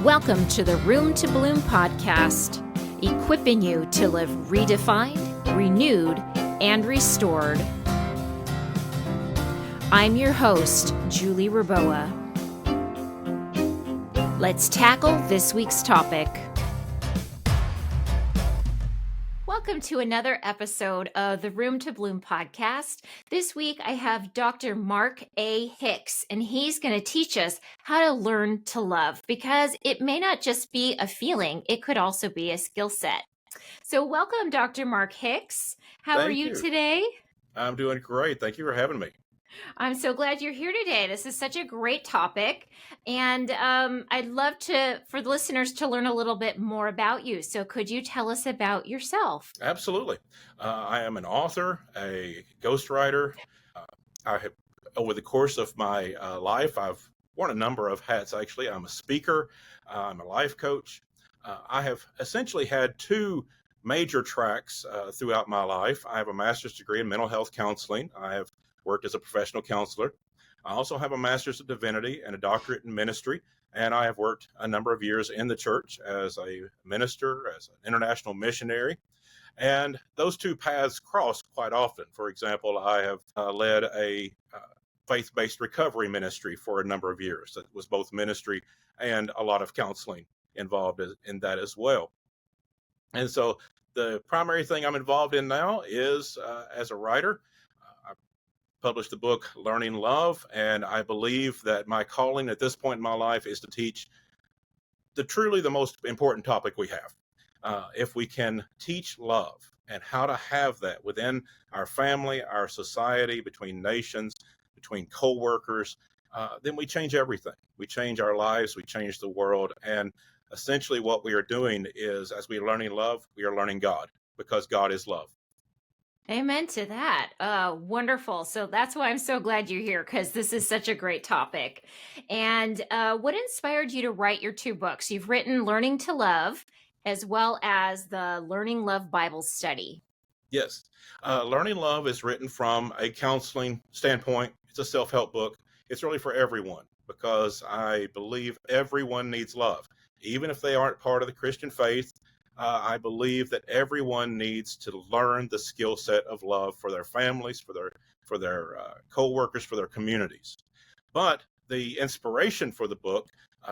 Welcome to the Room to Bloom podcast, equipping you to live redefined, renewed, and restored. I'm your host, Julie Raboa. Let's tackle this week's topic. Welcome to another episode of the Room to Bloom podcast. This week I have Dr. Mark A. Hicks, and he's going to teach us how to learn to love, because it may not just be a feeling, it could also be a skill set. So welcome, Dr. Mark Hicks. How are you today? I'm doing great. Thank you for having me. I'm so glad you're here today. This is such a great topic, and I'd love for the listeners to learn a little bit more about you. So could you tell us about yourself? Absolutely. I am an author, a ghostwriter. I have, over the course of my life, I've worn a number of hats, actually. I'm a speaker. I'm a life coach. I have essentially had two major tracks throughout my life. I have a master's degree in mental health counseling. I have worked as a professional counselor. I also have a master's of divinity and a doctorate in ministry, and I have worked a number of years in the church as a minister, as an international missionary, and those two paths cross quite often. For example, I have led a faith-based recovery ministry for a number of years. That was both ministry and a lot of counseling involved in that as well. And so the primary thing I'm involved in now is as a writer. I published the book Learning Love, and I believe that my calling at this point in my life is to teach truly the most important topic we have. If we can teach love and how to have that within our family, our society, between nations, between co-workers, then we change everything. We change our lives, we change the world, and essentially what we are doing is, as we are learning love, we are learning God, because God is love. Amen to that. Wonderful. So that's why I'm so glad you're here, because this is such a great topic. And what inspired you to write your two books? You've written Learning to Love, as well as the Learning Love Bible Study. Yes. Learning Love is written from a counseling standpoint. It's a self-help book. It's really for everyone, because I believe everyone needs love. Even if they aren't part of the Christian faith, I believe that everyone needs to learn the skill set of love for their families, for their co-workers, for their communities. But the inspiration for the book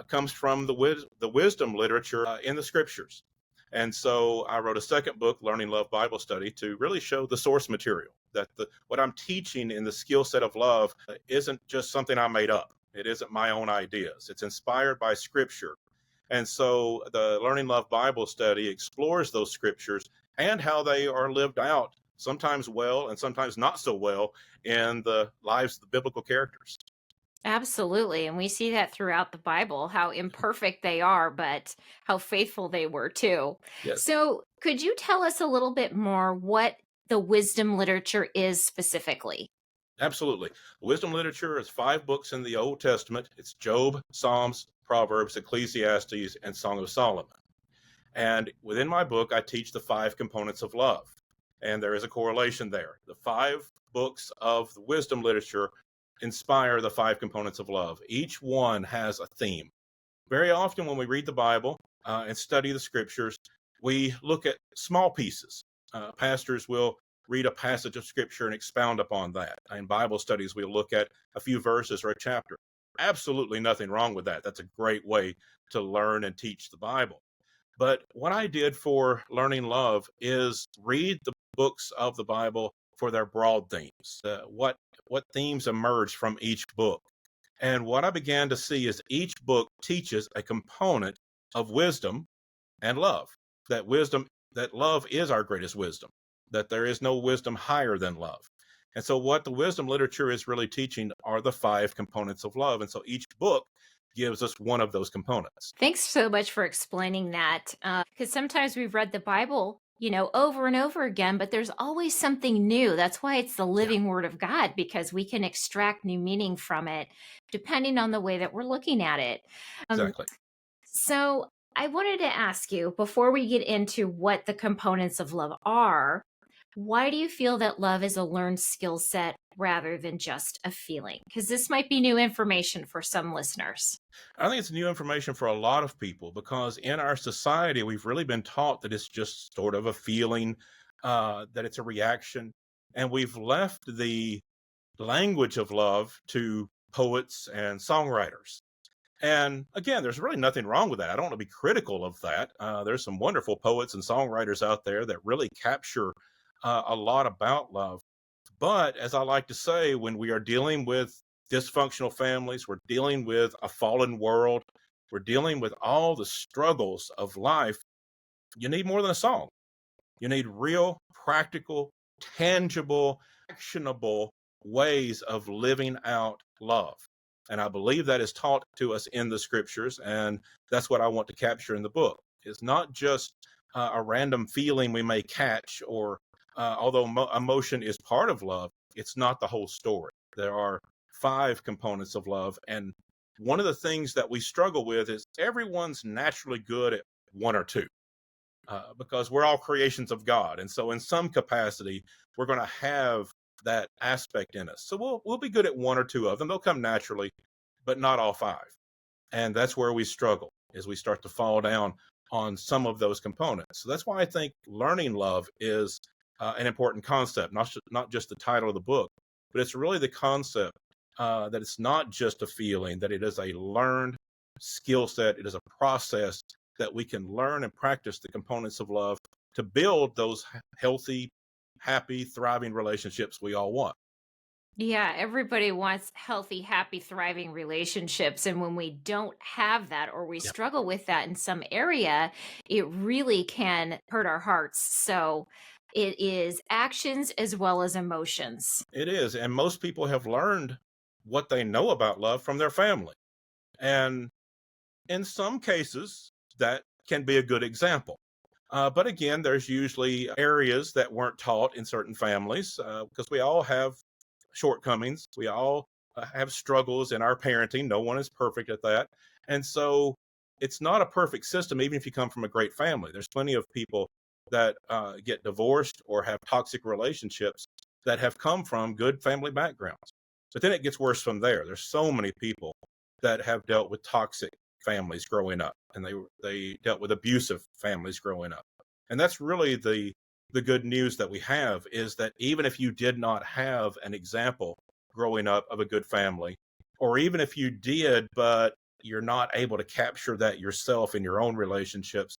comes from the wisdom literature in the scriptures. And so I wrote a second book, Learning Love Bible Study, to really show the source material, that what I'm teaching in the skill set of love isn't just something I made up. It isn't my own ideas. It's inspired by scripture. And so the Learning Love Bible Study explores those scriptures and how they are lived out, sometimes well and sometimes not so well, in the lives of the biblical characters. Absolutely. And we see that throughout the Bible, how imperfect they are, but how faithful they were too. Yes. So could you tell us a little bit more what the wisdom literature is specifically? Absolutely. Wisdom literature is 5 books in the Old Testament. It's Job, Psalms, Proverbs, Ecclesiastes, and Song of Solomon. And within my book, I teach the 5 components of love. And there is a correlation there. The 5 books of the wisdom literature inspire the 5 components of love. Each one has a theme. Very often when we read the Bible and study the scriptures, we look at small pieces. Pastors will read a passage of scripture and expound upon that. In Bible studies, we'll look at a few verses or a chapter. Absolutely nothing wrong with that. That's a great way to learn and teach the Bible. But what I did for Learning Love is read the books of the Bible for their broad themes. What themes emerge from each book? And what I began to see is each book teaches a component of wisdom and love. That love is our greatest wisdom, that there is no wisdom higher than love. And so what the wisdom literature is really teaching are the 5 components of love. And so each book gives us one of those components. Thanks so much for explaining that. Because sometimes we've read the Bible, over and over again, but there's always something new. That's why it's the living word of God, because we can extract new meaning from it, depending on the way that we're looking at it. Exactly. So I wanted to ask you, before we get into what the components of love are, Why do you feel that love is a learned skill set rather than just a feeling? Because this might be new information for some listeners. I think it's new information for a lot of people because in our society, we've really been taught that it's just sort of a feeling, that it's a reaction. And we've left the language of love to poets and songwriters. And again, there's really nothing wrong with that. I don't want to be critical of that. There's some wonderful poets and songwriters out there that really capture a lot about love. But as I like to say, when we are dealing with dysfunctional families, we're dealing with a fallen world, we're dealing with all the struggles of life, you need more than a song. You need real, practical, tangible, actionable ways of living out love. And I believe that is taught to us in the scriptures. And that's what I want to capture in the book. It's not just a random feeling we may catch, or although emotion is part of love, it's not the whole story. There are 5 components of love. And one of the things that we struggle with is everyone's naturally good at 1 or 2 because we're all creations of God. And so in some capacity, we're going to have that aspect in us. So we'll be good at 1 or 2 of them. They'll come naturally, but not all 5. And that's where we struggle, as we start to fall down on some of those components. So that's why I think learning love is an important concept, not just the title of the book, but it's really the concept that it's not just a feeling, that it is a learned skill set. It is a process that we can learn and practice the components of love to build those healthy, happy, thriving relationships we all want. Yeah, everybody wants healthy, happy, thriving relationships. And when we don't have that or we Yeah, struggle with that in some area, it really can hurt our hearts. So it is actions as well as emotions. it is. And most people have learned what they know about love from their family. And in some cases, that can be a good example. But again, there's usually areas that weren't taught in certain families because we all have shortcomings. We all have struggles in our parenting. No one is perfect at that. And so it's not a perfect system, even if you come from a great family. There's plenty of people that get divorced or have toxic relationships that have come from good family backgrounds. But then it gets worse from there. There's so many people that have dealt with toxic families growing up, and they dealt with abusive families growing up. And that's really the good news that we have, is that even if you did not have an example growing up of a good family, or even if you did, but you're not able to capture that yourself in your own relationships,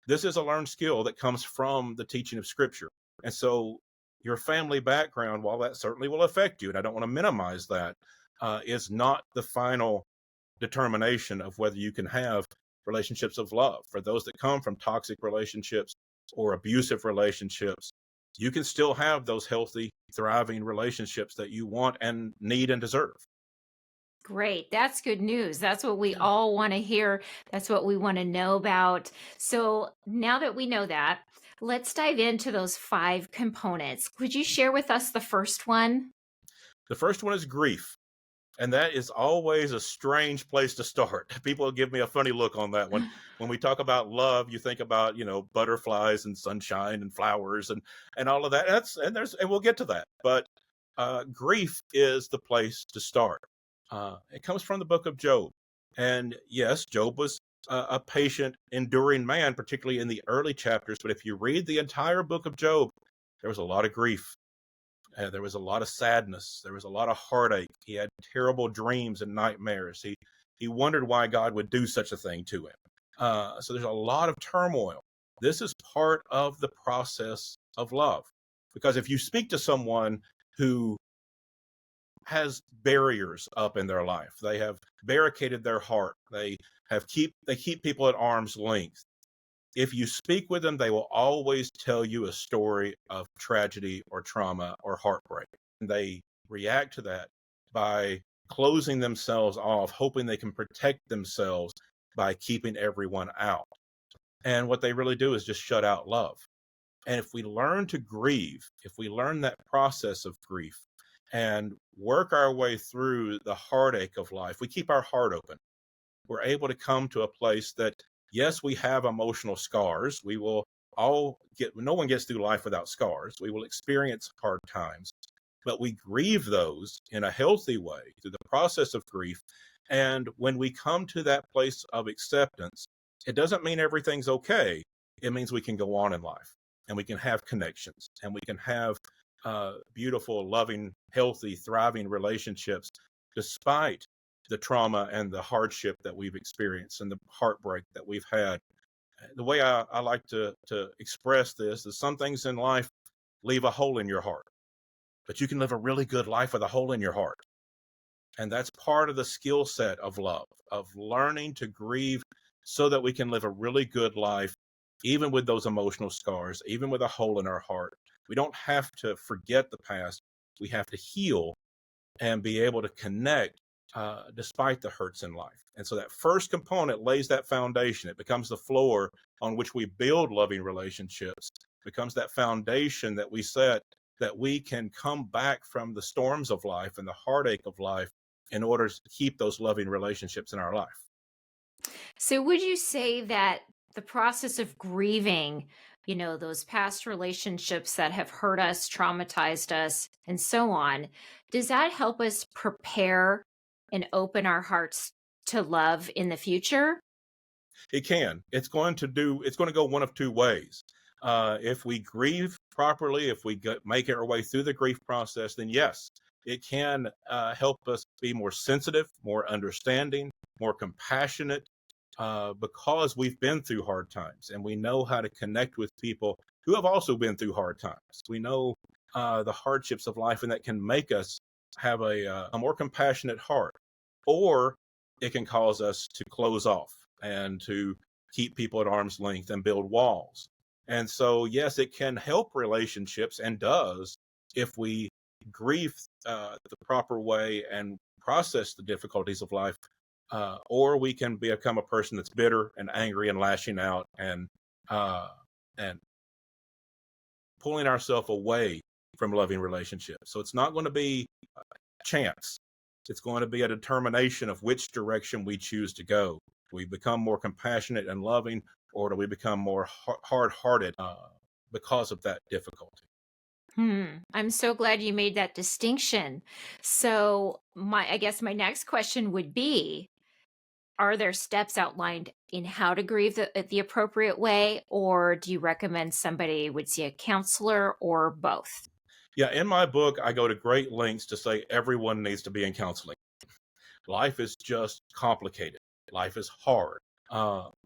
this is a learned skill that comes from the teaching of Scripture. And so your family background, while that certainly will affect you, and I don't want to minimize that, is not the final determination of whether you can have relationships of love. For those that come from toxic relationships or abusive relationships, you can still have those healthy, thriving relationships that you want and need and deserve. Great. That's good news. That's what we Yeah. all want to hear. That's what we want to know about. So now that we know that, let's dive into those 5 components. Could you share with us the first one? The first one is grief. And that is always a strange place to start. People give me a funny look on that one. When we talk about love, you think about, butterflies and sunshine and flowers and all of that. And we'll get to that. But grief is the place to start. It comes from the book of Job. And yes, Job was a patient, enduring man, particularly in the early chapters. But if you read the entire book of Job, there was a lot of grief. There was a lot of sadness. There was a lot of heartache. He had terrible dreams and nightmares. He wondered why God would do such a thing to him. So there's a lot of turmoil. This is part of the process of love, because if you speak to someone who has barriers up in their life, they have barricaded their heart. They keep people at arm's length. If you speak with them, they will always tell you a story of tragedy or trauma or heartbreak. And they react to that by closing themselves off, hoping they can protect themselves by keeping everyone out. And what they really do is just shut out love. And if we learn to grieve, if we learn that process of grief and work our way through the heartache of life, we keep our heart open, we're able to come to a place that, yes, we have emotional scars. We will no one gets through life without scars. We will experience hard times, but we grieve those in a healthy way through the process of grief. And when we come to that place of acceptance, it doesn't mean everything's okay. It means we can go on in life and we can have connections and we can have beautiful, loving, healthy, thriving relationships despite the trauma and the hardship that we've experienced and the heartbreak that we've had. The way I like to express this is some things in life leave a hole in your heart, but you can live a really good life with a hole in your heart. And that's part of the skill set of love, of learning to grieve so that we can live a really good life, even with those emotional scars, even with a hole in our heart. We don't have to forget the past. We have to heal and be able to connect despite the hurts in life. And so that first component lays that foundation. It becomes the floor on which we build loving relationships, becomes that foundation that we set, that we can come back from the storms of life and the heartache of life in order to keep those loving relationships in our life. So, would you say that the process of grieving, those past relationships that have hurt us, traumatized us, and so on, does that help us prepare and open our hearts to love in the future? It can. It's going to go one of two ways. If we grieve properly, if we make our way through the grief process, then yes, it can help us be more sensitive, more understanding, more compassionate, because we've been through hard times and we know how to connect with people who have also been through hard times. We know the hardships of life, and that can make us have a more compassionate heart. Or it can cause us to close off and to keep people at arm's length and build walls. And so, yes, it can help relationships and does if we grieve the proper way and process the difficulties of life. Or we can become a person that's bitter and angry and lashing out uh, and pulling ourselves away from loving relationships. So it's not going to be chance. It's going to be a determination of which direction we choose to go. We become more compassionate and loving, or do we become more hard-hearted because of that difficulty? I'm so glad you made that distinction. So, I guess my next question would be, are there steps outlined in how to grieve the appropriate way, or do you recommend somebody would see a counselor or both? Yeah, in my book, I go to great lengths to say everyone needs to be in counseling. Life is just complicated. Life is hard.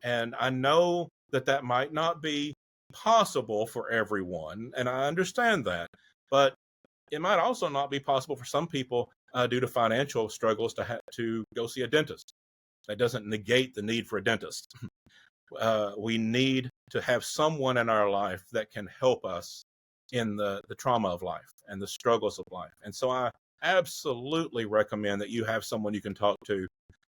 And I know that that might not be possible for everyone, and I understand that. But it might also not be possible for some people due to financial struggles to go see a dentist. That doesn't negate the need for a dentist. We need to have someone in our life that can help us in the trauma of life and the struggles of life. And so I absolutely recommend that you have someone you can talk to.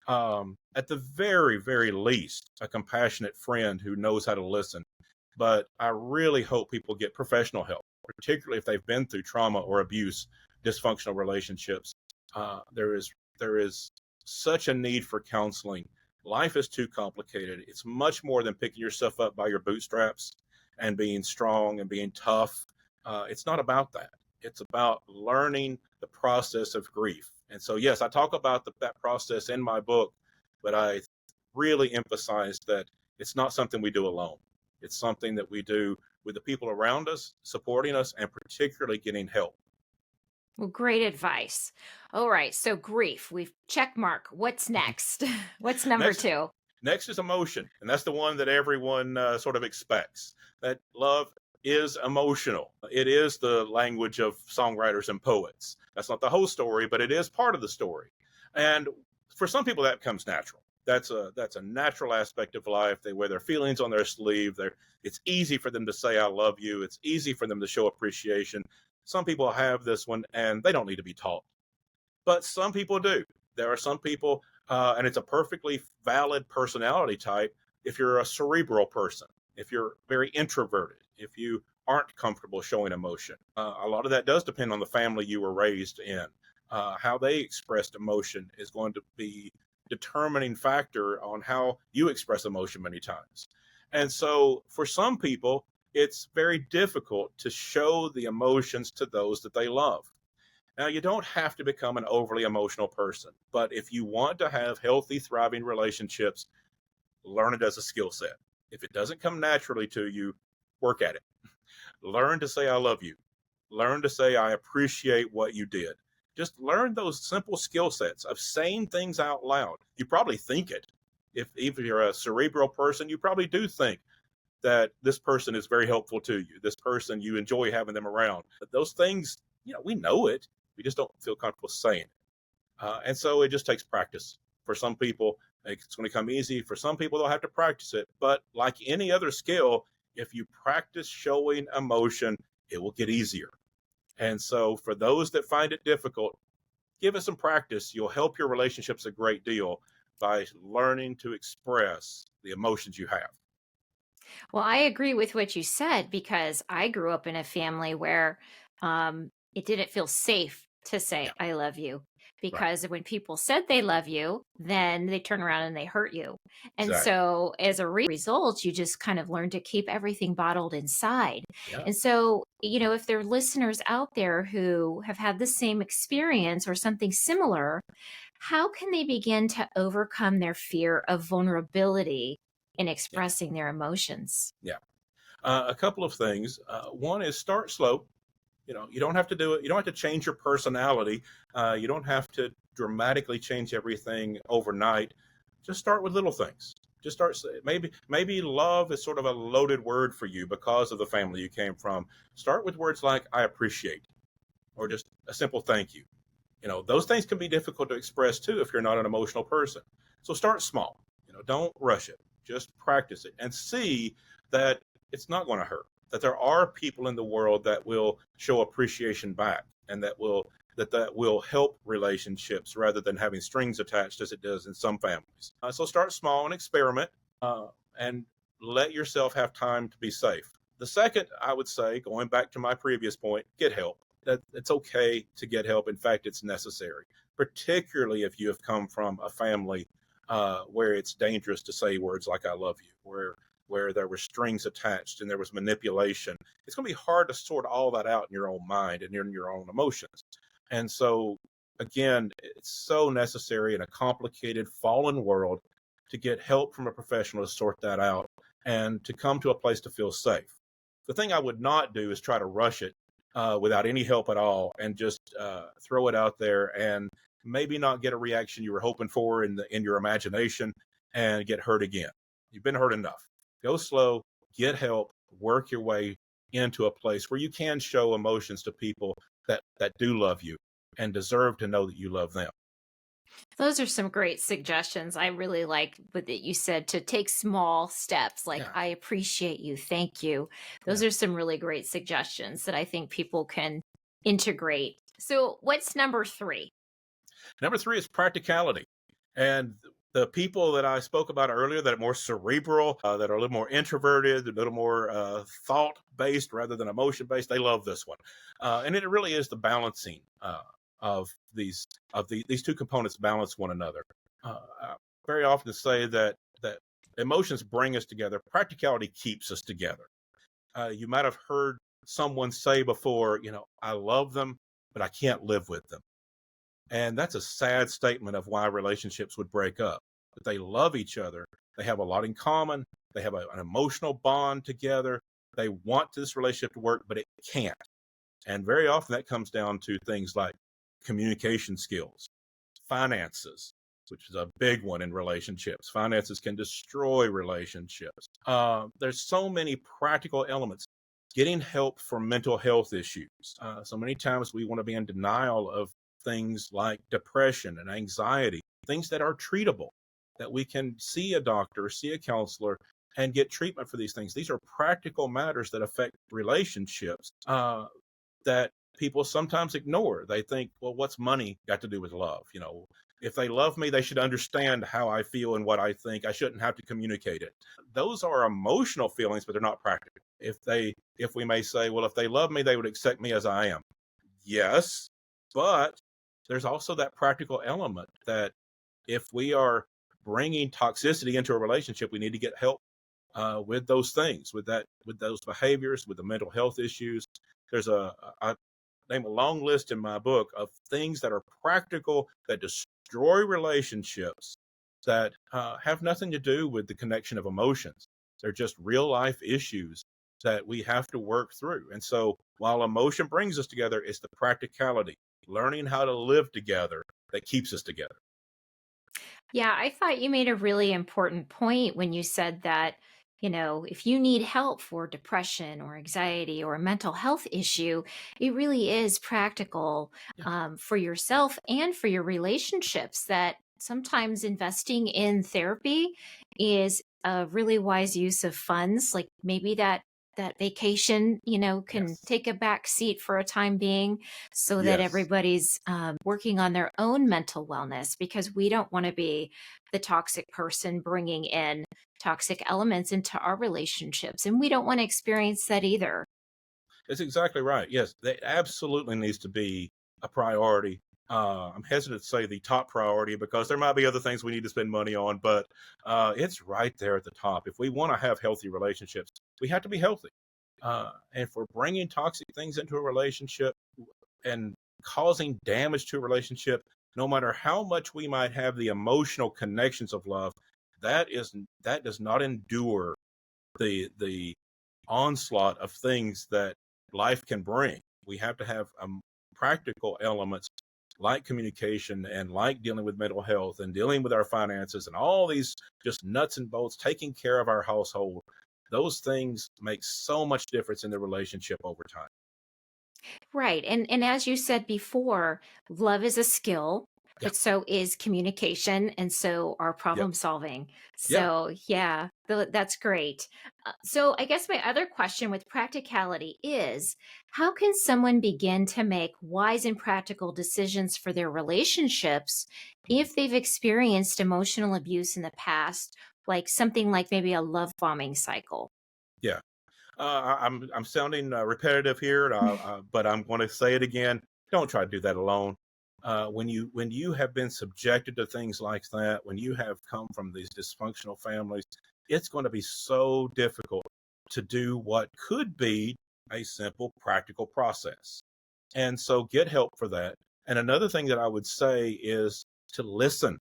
At the very, very least, a compassionate friend who knows how to listen. But I really hope people get professional help, particularly if they've been through trauma or abuse, dysfunctional relationships. There is such a need for counseling. Life is too complicated. It's much more than picking yourself up by your bootstraps and being strong and being tough. It's not about that. It's about learning the process of grief. And so, yes, I talk about that process in my book, but I really emphasize that it's not something we do alone. It's something that we do with the people around us, supporting us, and particularly getting help. Well, great advice. All right. So, grief, we've check mark. What's next? What's number Next, two? next is emotion, and that's the one that everyone sort of expects. That love is emotional. It is the language of songwriters and poets. That's not the whole story, but it is part of the story. And for some people, that comes natural. That's a natural aspect of life. They wear their feelings on their sleeve. It's easy for them to say "I love you." It's easy for them to show appreciation. Some people have this one, and they don't need to be taught. But some people do. There are some people, and it's a perfectly valid personality type. If you're a cerebral person, if you're very introverted, if you aren't comfortable showing emotion, a lot of that does depend on the family you were raised in. How they expressed emotion is going to be determining factor on how you express emotion many times. And so for some people, it's very difficult to show the emotions to those that they love. Now, you don't have to become an overly emotional person, but if you want to have healthy, thriving relationships, learn it as a skill set. If it doesn't come naturally to you, work at it. Learn to say, I love you. Learn to say, I appreciate what you did. Just learn those simple skill sets of saying things out loud. You probably think it. If you're a cerebral person, you probably do think that this person is very helpful to you. This person, you enjoy having them around. But those things, we know it. We just don't feel comfortable saying it. And so it just takes practice. For some people, it's going to come easy. For some people, they'll have to practice it. But like any other skill, if you practice showing emotion, it will get easier. And so for those that find it difficult, give it some practice. You'll help your relationships a great deal by learning to express the emotions you have. Well, I agree with what you said because I grew up in a family where it didn't feel safe to say, Yeah, I love you. right. Because when people said they love you, then they turn around and they hurt you. And Exactly. so as a result, you just kind of learn to keep everything bottled inside. Yeah. And so, if there are listeners out there who have had the same experience or something similar, how can they begin to overcome their fear of vulnerability in Yeah. expressing their emotions? Yeah. A couple of things. One is start slow. You don't have to do it. You don't have to change your personality. You don't have to dramatically change everything overnight. Just start with little things. Just start. Maybe love is sort of a loaded word for you because of the family you came from. Start with words like I appreciate, or just a simple thank you. Those things can be difficult to express too if you're not an emotional person. So start small. Don't rush it. Just practice it and see that it's not going to hurt. That there are people in the world that will show appreciation back, and that will help relationships rather than having strings attached as it does in some families. So start small and experiment, and let yourself have time to be safe. The second, I would say, going back to my previous point, get help. That it's okay to get help. In fact, it's necessary, particularly if you have come from a family where it's dangerous to say words like "I love you," where there were strings attached and there was manipulation. It's going to be hard to sort all that out in your own mind and in your own emotions. And so, again, it's so necessary in a complicated, fallen world to get help from a professional to sort that out and to come to a place to feel safe. The thing I would not do is try to rush it without any help at all and just throw it out there and maybe not get a reaction you were hoping for in your imagination and get hurt again. You've been hurt enough. Go slow, get help, work your way into a place where you can show emotions to people that do love you and deserve to know that you love them. Those are some great suggestions. I really like what that you said to take small steps like Yeah, I appreciate you, thank you. yeah. Those are some really great suggestions that I think people can integrate. So, what's number 3? Number three is practicality. And the people that I spoke about earlier that are more cerebral, that are a little more introverted, a little more thought based rather than emotion based, they love this one. And it really is the balancing of these two components balance one another. I very often say that emotions bring us together. Practicality keeps us together. You might have heard someone say before, I love them, but I can't live with them. And that's a sad statement of why relationships would break up. But they love each other. They have a lot in common. They have an emotional bond together. They want this relationship to work, but it can't. And very often that comes down to things like communication skills, finances, which is a big one in relationships. Finances can destroy relationships. There's so many practical elements. Getting help for mental health issues. So many times we want to be in denial of things like depression and anxiety, things that are treatable, that we can see a doctor, see a counselor, and get treatment for these things. These are practical matters that affect relationships that people sometimes ignore. They think, well, what's money got to do with love? If they love me, they should understand how I feel and what I think. I shouldn't have to communicate it. Those are emotional feelings, but they're not practical. If we may say, well, if they love me, they would accept me as I am. Yes, but there's also that practical element that if we are bringing toxicity into a relationship, we need to get help with those things, with those behaviors, with the mental health issues. There's I name a long list in my book of things that are practical that destroy relationships that have nothing to do with the connection of emotions. They're just real life issues that we have to work through. And so while emotion brings us together, it's the practicality, learning how to live together that keeps us together. Yeah, I thought you made a really important point when you said that, if you need help for depression or anxiety or a mental health issue, it really is practical Yeah. for yourself and for your relationships that sometimes investing in therapy is a really wise use of funds. Like maybe that vacation, can Yes. take a back seat for a time being so that Yes. everybody's working on their own mental wellness because we don't want to be the toxic person bringing in toxic elements into our relationships. And we don't want to experience that either. That's exactly right. Yes, that absolutely needs to be a priority. I'm hesitant to say the top priority because there might be other things we need to spend money on, but it's right there at the top. If we want to have healthy relationships, we have to be healthy. And if we're bringing toxic things into a relationship and causing damage to a relationship, no matter how much we might have the emotional connections of love, that does not endure the onslaught of things that life can bring. We have to have practical elements like communication and like dealing with mental health and dealing with our finances and all these just nuts and bolts, taking care of our household. Those things make so much difference in the relationship over time. Right. And as you said before, love is a skill, Yeah. but so is communication and so are Yep. problem solving. Yeah. So, yeah, that's great. So, I guess my other question with practicality is how can someone begin to make wise and practical decisions for their relationships if they've experienced emotional abuse in the past, like something like maybe a love bombing cycle? Yeah. I'm sounding repetitive here, but I'm going to say it again. Don't try to do that alone. When you have been subjected to things like that, when you have come from these dysfunctional families, it's going to be so difficult to do what could be a simple, practical process. And so get help for that. And another thing that I would say is to listen.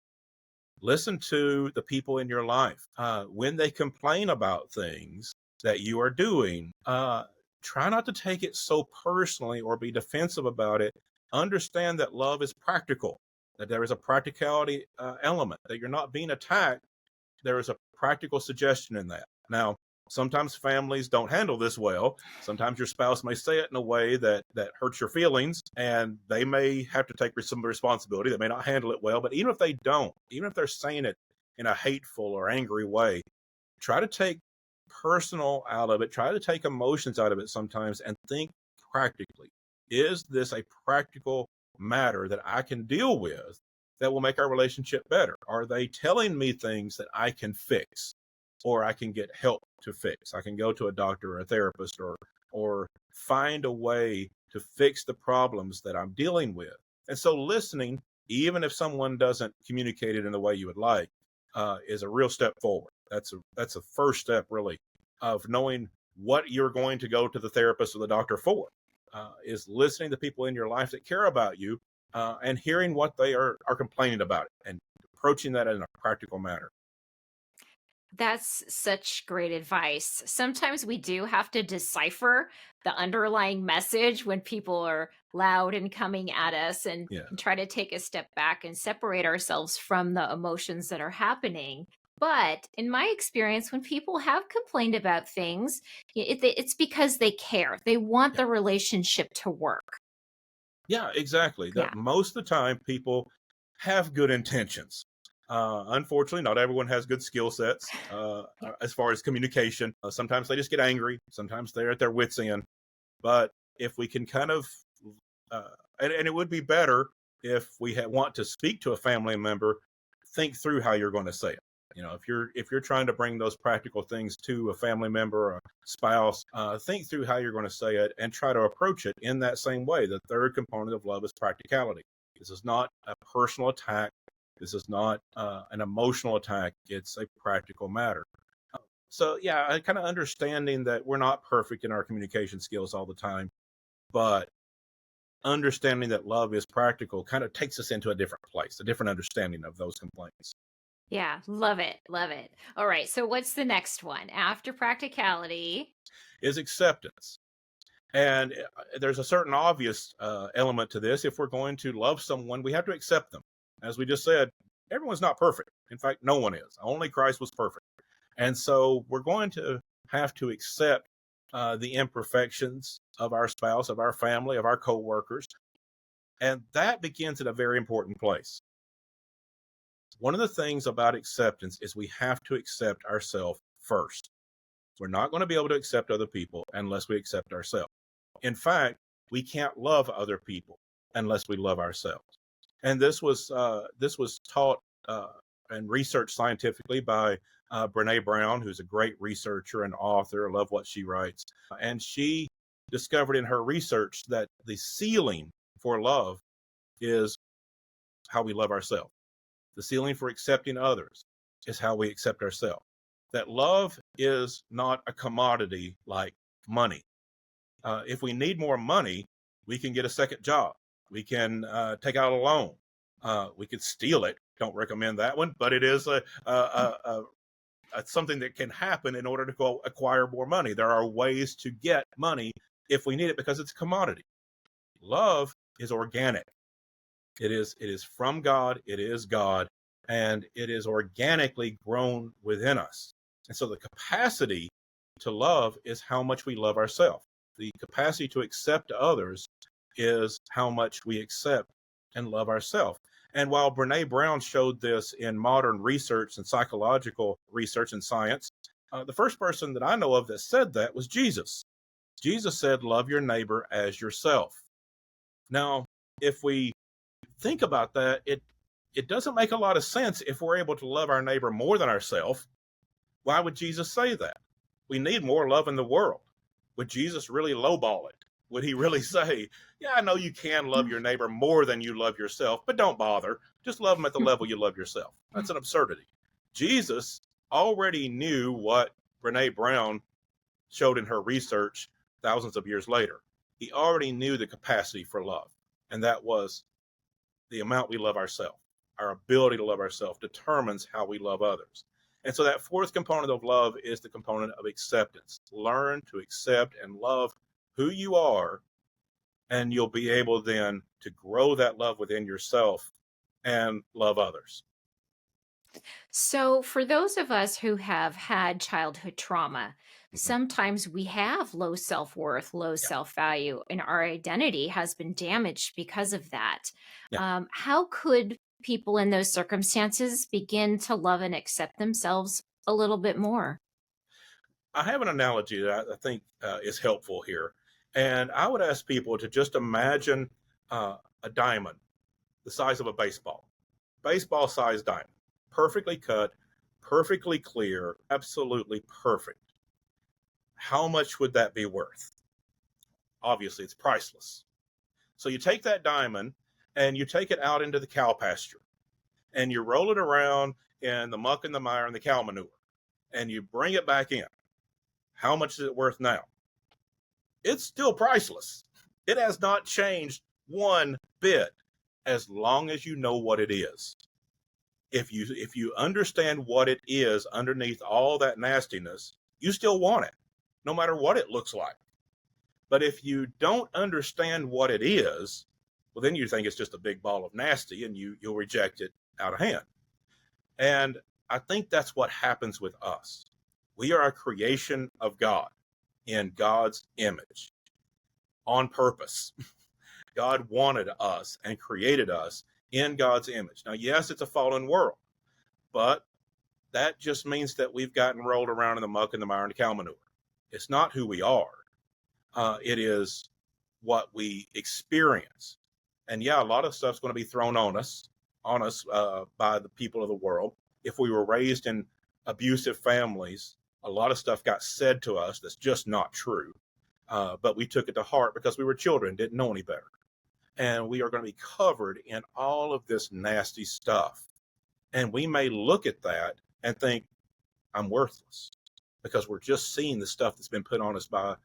Listen to the people in your life. When they complain about things that you are doing, try not to take it so personally or be defensive about it. Understand that love is practical, that there is a practicality element, that you're not being attacked. There is a practical suggestion in that. Now, sometimes families don't handle this well. Sometimes your spouse may say it in a way that hurts your feelings, and they may have to take some responsibility. They may not handle it well, but even if they don't, even if they're saying it in a hateful or angry way, try to take personal out of it. Try to take emotions out of it sometimes, and think practically. Is this a practical matter that I can deal with that will make our relationship better? Are they telling me things that I can fix or I can get help to fix? I can go to a doctor or a therapist or find a way to fix the problems that I'm dealing with. And so listening, even if someone doesn't communicate it in the way you would like, is a real step forward. That's a first step really of knowing what you're going to go to the therapist or the doctor for. Is listening to people in your life that care about you and hearing what they are complaining about it and approaching that in a practical manner. That's such great advice. Sometimes we do have to decipher the underlying message when people are loud and coming at us Yeah. and try to take a step back and separate ourselves from the emotions that are happening. But in my experience, when people have complained about things, it's because they care. They want Yeah. the relationship to work. Yeah, exactly. Yeah. That most of the time people have good intentions. Unfortunately, not everyone has good skill sets Yeah. as far as communication. Sometimes they just get angry. Sometimes they're at their wits' end. But if we can kind of, and it would be better if we want to speak to a family member, think through how you're going to say it. You know, if you're trying to bring those practical things to a family member or a spouse, think through how you're going to say it and try to approach it in that same way. The third component of love is practicality. This is not a personal attack. This is not an emotional attack. It's a practical matter. So yeah, I kind of understanding that we're not perfect in our communication skills all the time, but understanding that love is practical kind of takes us into a different place, a different understanding of those complaints. Yeah, love it. Love it. All right. So, what's the next one after practicality? Is acceptance. And there's a certain obvious element to this. If we're going to love someone, we have to accept them. As we just said, everyone's not perfect. In fact, no one is. Only Christ was perfect. And so we're going to have to accept the imperfections of our spouse, of our family, of our coworkers. And that begins at a very important place. One of the things about acceptance is we have to accept ourselves first. We're not going to be able to accept other people unless we accept ourselves. In fact, we can't love other people unless we love ourselves. And this was taught and researched scientifically by Brene Brown, who's a great researcher and author. I love what she writes. And she discovered in her research that the ceiling for love is how we love ourselves. The ceiling for accepting others is how we accept ourselves. That love is not a commodity like money. If we need more money, we can get a second job. We can take out a loan. We could steal it. Don't recommend that one, but it is something that can happen in order to go acquire more money. There are ways to get money if we need it because it's a commodity. Love is organic. It is from God. It is God, and it is organically grown within us. And so the capacity to love is how much we love ourselves. The capacity to accept others is how much we accept and love ourselves. And while Brene Brown showed this in modern research and psychological research and science, the first person that I know of that said that was Jesus. Jesus said, love your neighbor as yourself. Now, if we think about that, it doesn't make a lot of sense. If we're able to love our neighbor more than ourselves, why would Jesus say that? We need more love in the world. Would Jesus really lowball it? Would he really say, yeah, I know you can love your neighbor more than you love yourself, but don't bother. Just love them at the level you love yourself. That's an absurdity. Jesus already knew what Brene Brown showed in her research thousands of years later. He already knew the capacity for love, and that was the amount we love ourselves. Our ability to love ourselves determines how we love others. And so that fourth component of love is the component of acceptance. Learn to accept and love who you are, and you'll be able then to grow that love within yourself and love others. So, for those of us who have had childhood trauma, Mhm. sometimes we have low self worth, low Yeah. self value, and our identity has been damaged because of that. Yeah. How could people in those circumstances begin to love and accept themselves a little bit more? I have an analogy that I think is helpful here. And I would ask people to just imagine a diamond the size of a baseball sized diamond, perfectly cut, perfectly clear, absolutely perfect. How much would that be worth? Obviously, it's priceless. So you take that diamond and you take it out into the cow pasture and you roll it around in the muck and the mire and the cow manure and you bring it back in. How much is it worth now? It's still priceless. It has not changed one bit as long as you know what it is. If you understand what it is underneath all that nastiness, you still want it, no matter what it looks like. But if you don't understand what it is, well, then you think it's just a big ball of nasty, and you'll reject it out of hand. And I think that's what happens with us. We are a creation of God in God's image on purpose. God wanted us and created us in God's image. Now, yes, it's a fallen world, but that just means that we've gotten rolled around in the muck and the mire and the cow manure. It's not who we are. It is what we experience. And yeah, a lot of stuff's going to be thrown on us by the people of the world. If we were raised in abusive families, a lot of stuff got said to us that's just not true. But we took it to heart because we were children, didn't know any better. And we are going to be covered in all of this nasty stuff. And we may look at that and think, I'm worthless. because we're just seeing the stuff that's been put on us by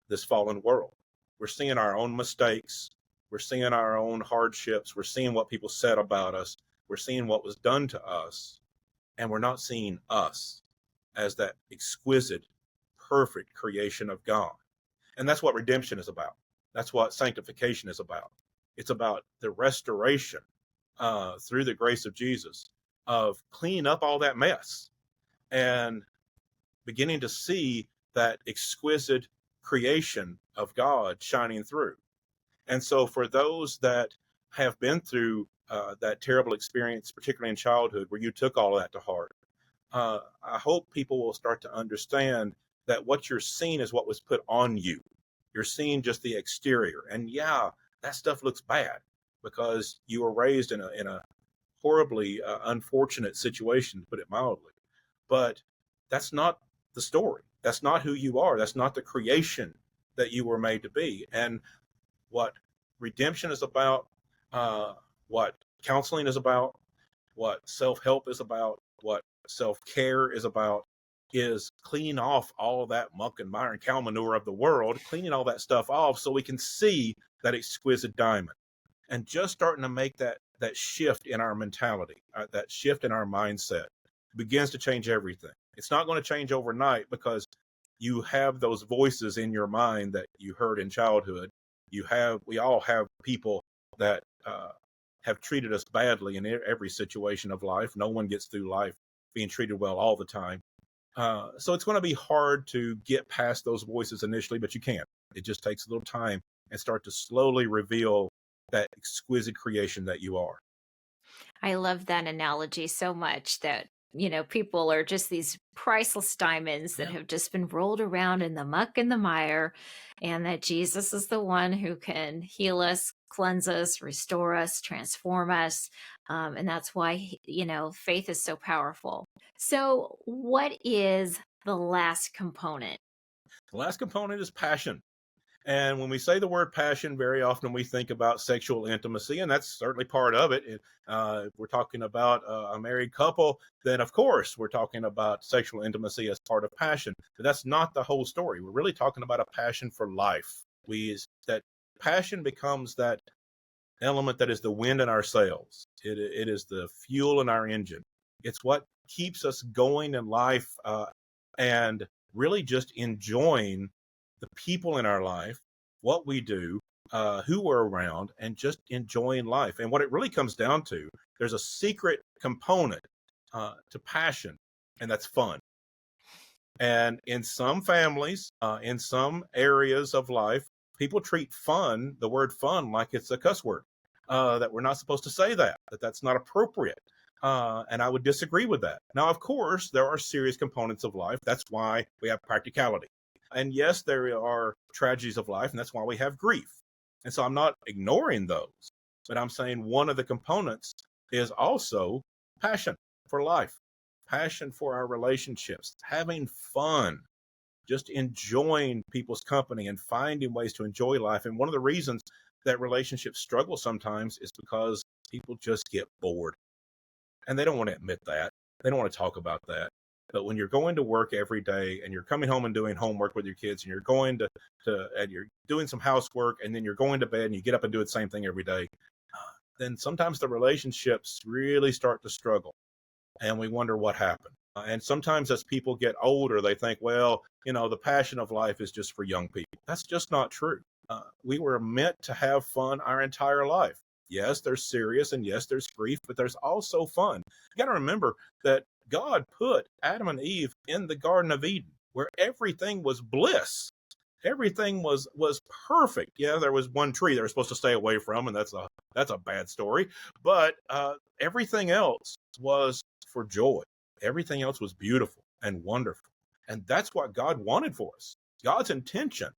this fallen world. We're seeing our own mistakes. We're seeing our own hardships. We're seeing what people said about us. We're seeing what was done to us. And we're not seeing us as that exquisite, perfect creation of God. And that's what redemption is about. That's what sanctification is about. It's about the restoration through the grace of Jesus of cleaning up all that mess and beginning to see that exquisite creation of God shining through. And so, for those that have been through that terrible experience, particularly in childhood, where you took all of that to heart, I hope people will start to understand that what you're seeing is what was put on you. You're seeing just the exterior. And yeah, that stuff looks bad because you were raised in a horribly unfortunate situation, to put it mildly. But that's not the story. That's not who you are. That's not the creation that you were made to be. And what redemption is about, what counseling is about, what self-help is about, what self-care is about, is cleaning off all of that muck and mire and cow manure of the world, cleaning all that stuff off so we can see that exquisite diamond, and just starting to make that shift in our mentality, that shift in our mindset begins to change everything. It's not going to change overnight because you have those voices in your mind that you heard in childhood. We all have people that have treated us badly in every situation of life. No one gets through life being treated well all the time. So it's going to be hard to get past those voices initially, but you can. It just takes a little time and start to slowly reveal that exquisite creation that you are. I love that analogy so much that, people are just these priceless diamonds that Yeah. have just been rolled around in the muck and the mire, and that Jesus is the one who can heal us, cleanse us, restore us, transform us. And that's why, faith is so powerful. So, what is the last component? The last component is passion. And when we say the word passion, very often we think about sexual intimacy, and that's certainly part of it. If we're talking about a married couple, then of course we're talking about sexual intimacy as part of passion. But that's not the whole story. We're really talking about a passion for life. That passion becomes that element that is the wind in our sails. It is the fuel in our engine. It's what keeps us going in life, and really just enjoying the people in our life, what we do, who we're around, and just enjoying life. And what it really comes down to, there's a secret component to passion, and that's fun. And in some families, in some areas of life, people treat fun, the word fun, like it's a cuss word, that we're not supposed to say that's not appropriate. And I would disagree with that. Now, of course, there are serious components of life. That's why we have practicality. And yes, there are tragedies of life, and that's why we have grief. And so I'm not ignoring those, but I'm saying one of the components is also passion for life, passion for our relationships, having fun, just enjoying people's company and finding ways to enjoy life. And one of the reasons that relationships struggle sometimes is because people just get bored, and they don't want to admit that. They don't want to talk about that. But when you're going to work every day and you're coming home and doing homework with your kids, and you're going and you're doing some housework, and then you're going to bed and you get up and do the same thing every day, then sometimes the relationships really start to struggle, and we wonder what happened. And sometimes as people get older, they think, well, the passion of life is just for young people. That's just not true. We were meant to have fun our entire life. Yes, there's serious, and yes, there's grief, but there's also fun. You got to remember that God put Adam and Eve in the Garden of Eden, where everything was bliss. Everything was perfect. Yeah, there was one tree they were supposed to stay away from, and that's a bad story. But everything else was for joy. Everything else was beautiful and wonderful. And that's what God wanted for us. God's intention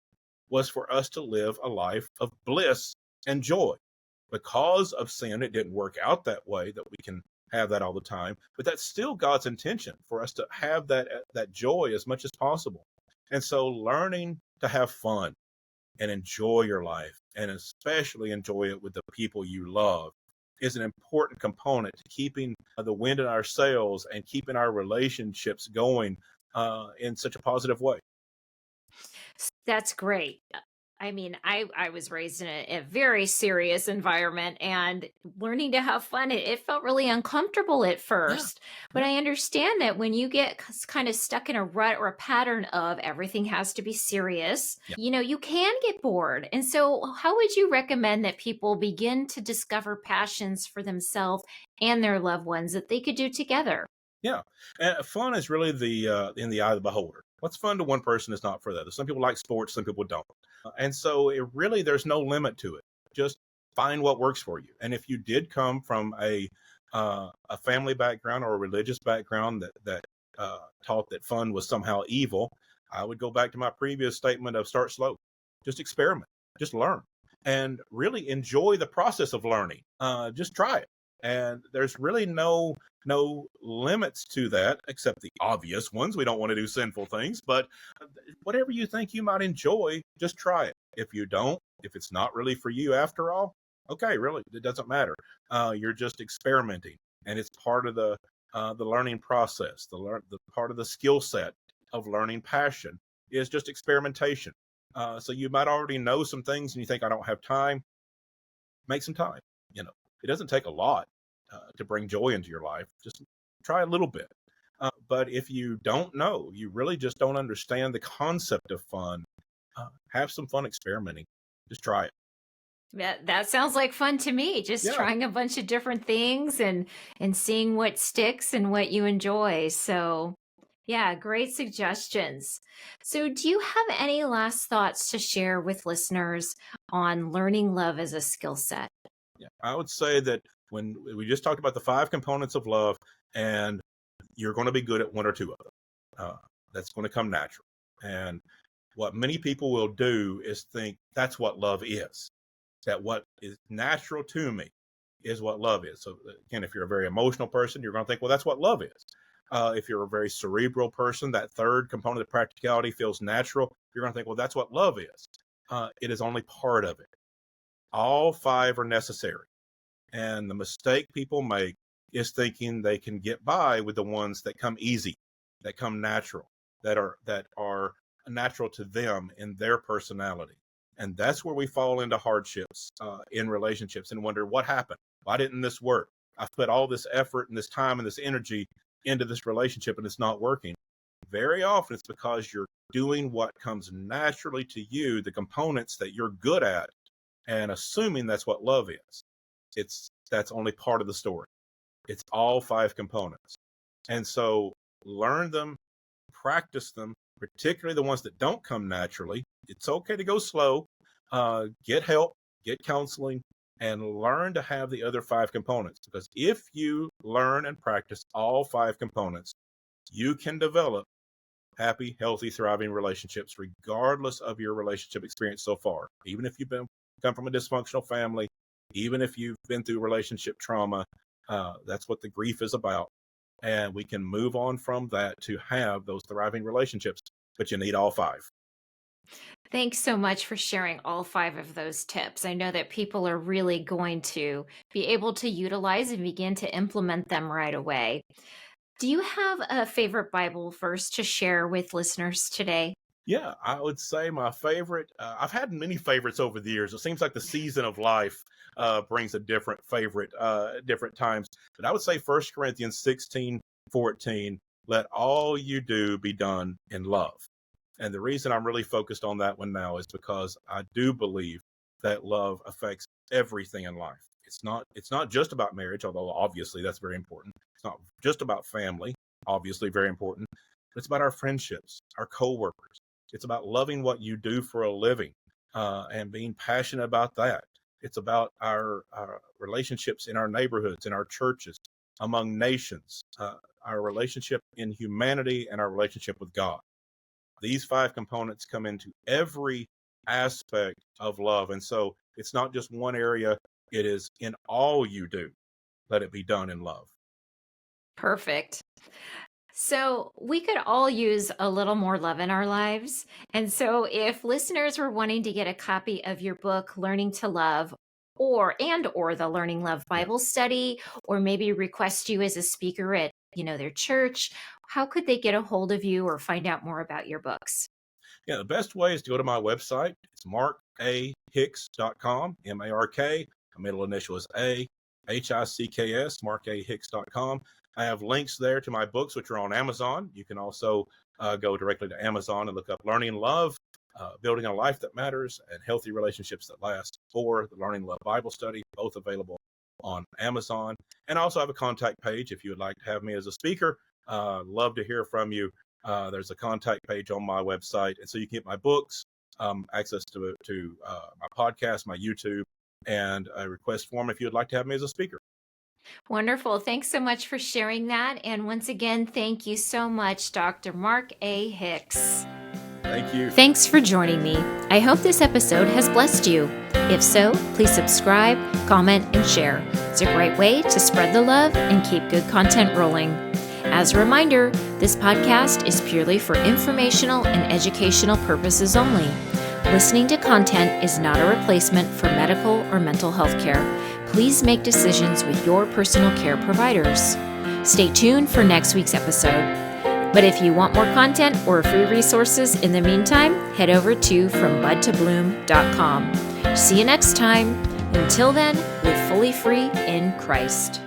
was for us to live a life of bliss and joy. Because of sin, it didn't work out that way, that we can have that all the time. But that's still God's intention, for us to have that joy as much as possible. And so learning to have fun and enjoy your life, and especially enjoy it with the people you love, is an important component to keeping the wind in our sails and keeping our relationships going in such a positive way. That's great. I mean, I was raised in a very serious environment, and learning to have fun, it felt really uncomfortable at Yeah, first. But yeah, I understand that when you get kind of stuck in a rut or a pattern of everything has to be serious, yeah. you can get bored. And so, how would you recommend that people begin to discover passions for themselves and their loved ones that they could do together? Yeah, fun is really the in the eye of the beholder. What's fun to one person is not for the other. Some people like sports, some people don't, and so it really there's no limit to it. Just find what works for you. And if you did come from a family background or a religious background that taught that fun was somehow evil, I would go back to my previous statement of start slow, just experiment, just learn, and really enjoy the process of learning. Just try it, and there's really no limits to that except the obvious ones. We don't want to do sinful things, but whatever you think you might enjoy, just try it. If you don't, if it's not really for you after all, okay, really, it doesn't matter. You're just experimenting, and it's part of the learning process. The part of the skill set of learning passion is just experimentation. So you might already know some things, and you think I don't have time. Make some time. You know, it doesn't take a lot to bring joy into your life. Just try a little bit. But if you don't know, you really just don't understand the concept of fun, have some fun experimenting. Just try it. That sounds like fun to me, just Yeah. trying a bunch of different things and seeing what sticks and what you enjoy. So, yeah, great suggestions. So, do you have any last thoughts to share with listeners on learning love as a skill set? Yeah. I would say that when we just talked about the five components of love, and you're going to be good at one or two of them. That's going to come natural. And what many people will do is think that's what love is. That what is natural to me is what love is. So again, if you're a very emotional person, you're going to think, well, that's what love is. If you're a very cerebral person, that third component of practicality feels natural. You're going to think, well, that's what love is. It is only part of it. All five are necessary. And the mistake people make is thinking they can get by with the ones that come easy, that come natural, that are natural to them in their personality. And that's where we fall into hardships in relationships and wonder what happened. Why didn't this work? I've put all this effort and this time and this energy into this relationship and it's not working. Very often it's because you're doing what comes naturally to you, the components that you're good at, and assuming that's what love is. That's only part of the story. It's all five components. And so learn them, practice them, particularly the ones that don't come naturally. It's okay to go slow, get help, get counseling, and learn to have the other five components. Because if you learn and practice all five components, you can develop happy, healthy, thriving relationships, regardless of your relationship experience so far. Even if come from a dysfunctional family, even if you've been through relationship trauma, that's what the grief is about. And we can move on from that to have those thriving relationships, but you need all five. Thanks so much for sharing all five of those tips. I know that people are really going to be able to utilize and begin to implement them right away. Do you have a favorite Bible verse to share with listeners today? Yeah, I would say my favorite. I've had many favorites over the years. It seems like the season of life brings a different favorite different times. But I would say 1 Corinthians 16:14. Let all you do be done in love. And the reason I'm really focused on that one now is because I do believe that love affects everything in life. It's not just about marriage, although obviously that's very important. It's not just about family, obviously very important. But it's about our friendships, our coworkers. It's about loving what you do for a living and being passionate about that. It's about our relationships in our neighborhoods, in our churches, among nations, our relationship in humanity, and our relationship with God. These five components come into every aspect of love. And so it's not just one area, it is in all you do. Let it be done in love. Perfect. So, we could all use a little more love in our lives. And so, if listeners were wanting to get a copy of your book, Learning to Love, or the Learning Love Yeah. Bible study, or maybe request you as a speaker at their church, how could they get a hold of you or find out more about your books? Yeah, the best way is to go to my website. It's markahicks.com, M-A-R-K. My middle initial is A, H-I-C-K-S, markahicks.com. I have links there to my books, which are on Amazon. You can also go directly to Amazon and look up Learning Love, Building a Life That Matters, and Healthy Relationships That Last, or the Learning Love Bible Study, both available on Amazon. And I also have a contact page if you would like to have me as a speaker. Love to hear from you. There's a contact page on my website, and so you can get my books, access to my podcast, my YouTube, and a request form if you would like to have me as a speaker. Wonderful. Thanks so much for sharing that. And once again, thank you so much, Dr. Mark A. Hicks. Thank you. Thanks for joining me. I hope this episode has blessed you. If so, please subscribe, comment, and share. It's a great way to spread the love and keep good content rolling. As a reminder, this podcast is purely for informational and educational purposes only. Listening to content is not a replacement for medical or mental health care. Please make decisions with your personal care providers. Stay tuned for next week's episode. But if you want more content or free resources in the meantime, head over to FromBudToBloom.com. See you next time. Until then, live fully free in Christ.